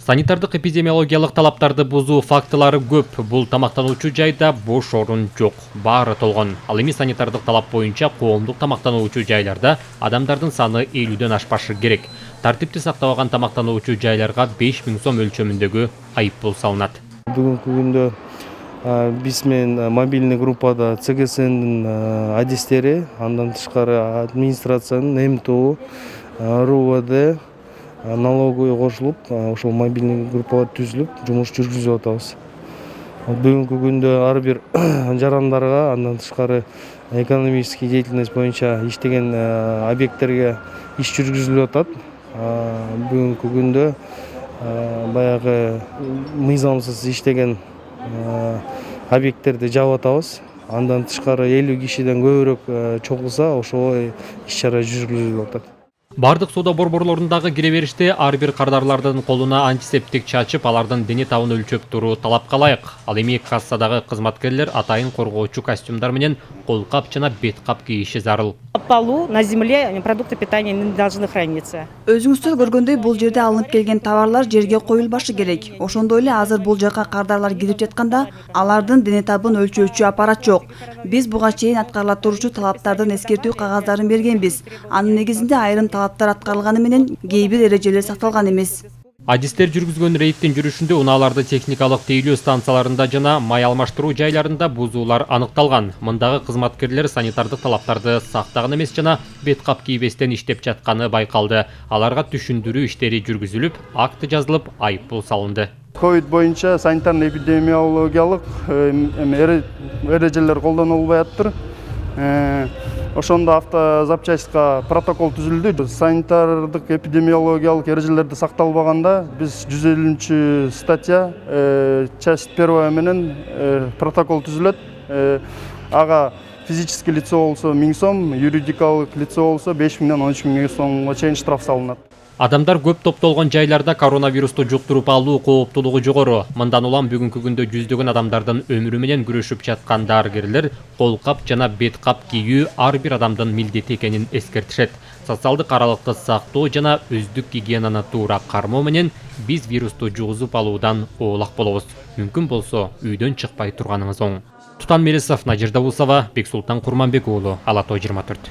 Санитардык эпидемиологиялык талаптарды бузуу фактылары көп. Бул тамактануучу жайда бош орун жок. Баары толгон. Ал эми санитардык талап боюнча коомдук тамактануучу жайларда адамдардын саны 50дөн ашпашы керек. Тартипти сактабаган тамактануучу жайларга 5000 сом өлчөмүндөгү айыппул салынат. Бүгүнкү күндө биз менен мобильный группада ЦГСнин адистери, андан тышкары администрациянын МТУ, РУВД, налоговый кошулуп, ошол мобильный группалар түзүлүп, жумуш жүргүзүп атабыз. Бүгүнкү күндө ар бир жарандарга, андан тышкары экономический деятельность боюнча иштеген объекттерге иш жүргүзүлүп атат. Бүгүнкү күндө баягы мыйзамсыз иштеген объекттерди жаап атабыз. Андан тышкары 50 кишиден көбүрөөк чогулса, ошого иш-чара жүргүзүлүп атат. Бардык соода борборлорундагы кире бериште ар бир кардарлардын колуна антисептик чачып, алардын дене табын өлчөп туруу талапка ылайык. Ал эми кассадагы кызматкерлер атайын коргоочу костюмдар менен колкап жана бет кап кийиши зарыл. На полу, на земле продукты питания не должны храниться. Өзүңүздөр көргөндөй бул жерде алынып келген товарлар жерге коюлбашы керек. Ошондой эле азыр бул жака кардарлар кирип жатканда алардын дене табын өлчөөчү аппарат жок. Биз буга чейин аткарыла турчу талаптардын эскертүү кагаздарын бергенбиз. Анын негизинде айрым талаптар аткарылганы менен кээ бир эрежелер сакталган эмес. Адистер жүргүзгөн рейдтин жүрүшүндө унааларды техникалык тейлөө станцияларында жана май алмаштыруу жайларында бузуулар аныкталган. Мындагы кызматкерлер санитардык талаптарды сактаган эмес жана бет кап кийбестен иштеп жатканы байкалды. Аларга түшүндүрүү иштери жүргүзүлүп, акты жазылып, айыппул салынды. Ковид боюнча санитарный эпидемиологиялык эрежелер колдонулбай атыр. Ошондо автозапчастька протокол түзүлдү. Санитардык эпидемиологиялык эрежелерди сакталбаганда биз 150 статья часть 1 менен протокол түзүлөт. Ага физический лицо болсо 1000 сом, юридикалык лицо болсо 5000ден 13000 сомго чейин штраф салынат. Адамдар көп топтолгон жайларда коронавирусту жуктуруп алуу кооптуулугу жогору. Мындан улам бүгүнкү күндө жүздөгөн адамдардын өмүрү менен күрөшүп жаткан дарыгерлер колкап жана бет кап кийүү ар бир адамдын милдети экенин эскертишет. Социалдык аралыкты сактоо жана өздүк гигиенаны туура кармоо менен биз вирусту жугузуп алуудан оолак болобуз. Мүмкүн болсо үйдөн чыкпай турганыңыз оң. Тутан Мересов, Надежда Усова, Бексултан Курманбек уулу, Ала-Тоо 24.